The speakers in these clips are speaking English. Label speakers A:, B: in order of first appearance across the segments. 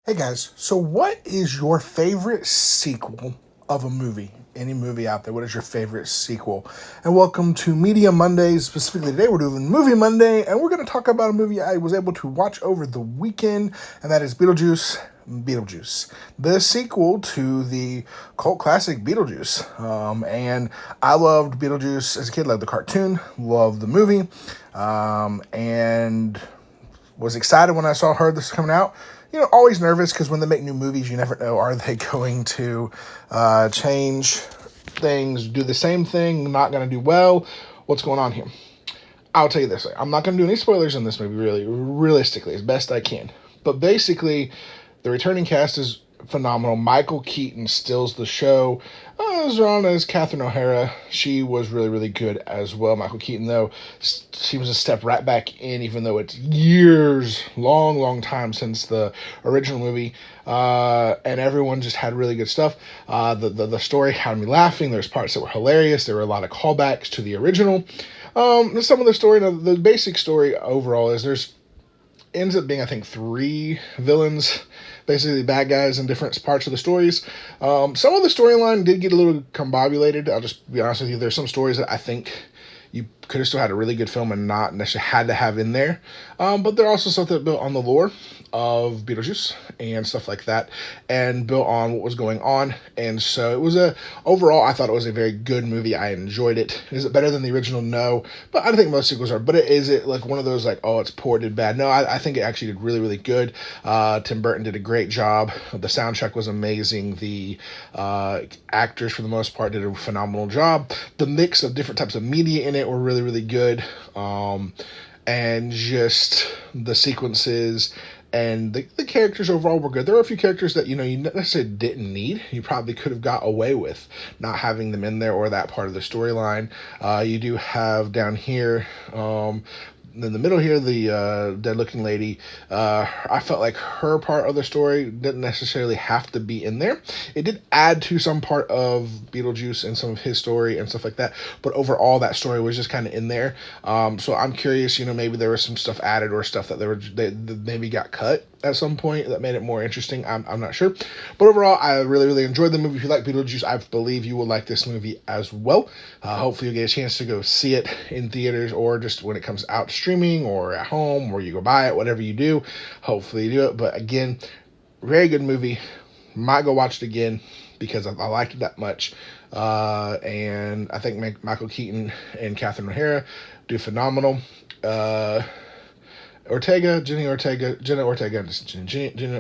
A: Hey guys, so what is your favorite sequel of a movie? Any movie out there, what is your favorite sequel? And welcome to Media Mondays. Specifically today, we're doing Movie Monday, and we're going to talk about a movie I was able to watch over the weekend, and that is Beetlejuice, the sequel to the cult classic Beetlejuice. And I loved Beetlejuice as a kid, loved the cartoon, loved the movie, and was excited when I heard this coming out. Always nervous because when they make new movies, you never know, are they going to change things, do the same thing, not going to do well? What's going on here? I'll tell you this. I'm not going to do any spoilers in this movie, really, realistically, as best I can. But basically, the returning cast is phenomenal. Michael Keaton steals the show. As well as Catherine O'Hara, she was really, really good as well. Michael Keaton, though, she was a step right back in, even though it's years, long time since the original movie. And everyone just had really good stuff. The story had me laughing. There's parts that were hilarious. There were a lot of callbacks to the original. Some of the story, the basic story overall is ends up being, I think, 3 villains, basically bad guys in different parts of the stories. Some of the storyline did get a little combobulated. I'll just be honest with you. There's some stories that I think you could have still had a really good film and not necessarily had to have in there. But there are also stuff that built on the lore of Beetlejuice and stuff like that, and built on what was going on. And so it was overall, I thought it was a very good movie. I enjoyed it. Is it better than the original? No, but I think most sequels are. But is it like one of those like, oh, it's poor, did bad? No, I think it actually did really, really good. Tim Burton did a great job. The soundtrack was amazing. The actors, for the most part, did a phenomenal job. The mix of different types of media in it were really, really good. And just the sequences and the characters overall were good. There were a few characters that, you necessarily didn't need. You probably could have got away with not having them in there or that part of the storyline. You do have down here, in the middle here, the dead-looking lady. I felt like her part of the story didn't necessarily have to be in there. It did add to some part of Beetlejuice and some of his story and stuff like that, but overall, that story was just kind of in there. So I'm curious, maybe there was some stuff added or stuff that they maybe got cut at some point that made it more interesting. I'm not sure. But overall, I really, really enjoyed the movie. If you like Beetlejuice, I believe you will like this movie as well. Hopefully you'll get a chance to go see it in theaters or just when it comes out streaming or at home or you go buy it, whatever you do. Hopefully you do it. But again, very good movie. Might go watch it again because I liked it that much. And I think Michael Keaton and Catherine O'Hara do phenomenal. Jenna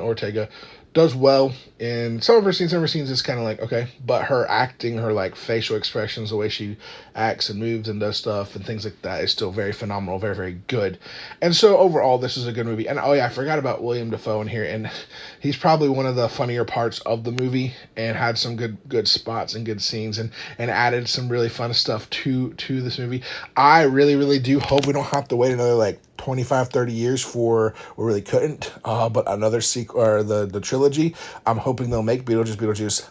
A: Ortega does well in some of her scenes. Some of her scenes is kind of like, okay, but her acting, her like facial expressions, the way she acts and moves and does stuff and things like that is still very phenomenal, very, very good. And so overall, this is a good movie. And oh yeah, I forgot about William Dafoe in here, and he's probably one of the funnier parts of the movie and had some good spots and good scenes and added some really fun stuff to this movie. I really, really do hope we don't have to wait another like 25-30 years for, we really couldn't, but another sequel, or the trilogy. I'm hoping they'll make Beetlejuice,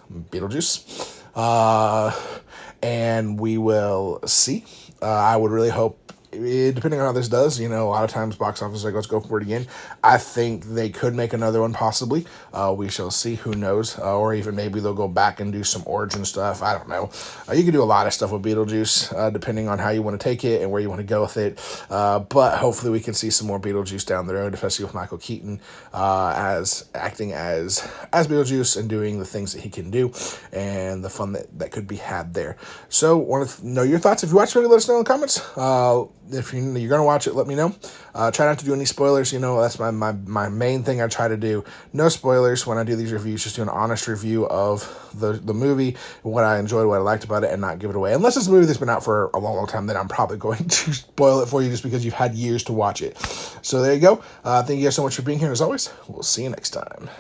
A: and we will see. I would really hope, depending on how this does, a lot of times box office like, let's go for it again. I think they could make another one possibly. We shall see. Who knows? Or even maybe they'll go back and do some origin stuff. I don't know. You can do a lot of stuff with Beetlejuice, depending on how you want to take it and where you want to go with it. But hopefully we can see some more Beetlejuice down the road, especially with Michael Keaton as acting as Beetlejuice and doing the things that he can do and the fun that could be had there. So want to know your thoughts. If you watch it, let us know in the comments. If you're going to watch it, let me know. Try not to do any spoilers. That's my main thing I try to do. No spoilers when I do these reviews. Just do an honest review of the movie, what I enjoyed, what I liked about it, and not give it away. Unless it's a movie that's been out for a long time, then I'm probably going to spoil it for you just because you've had years to watch it. So there you go. Thank you guys so much for being here. As always, we'll see you next time.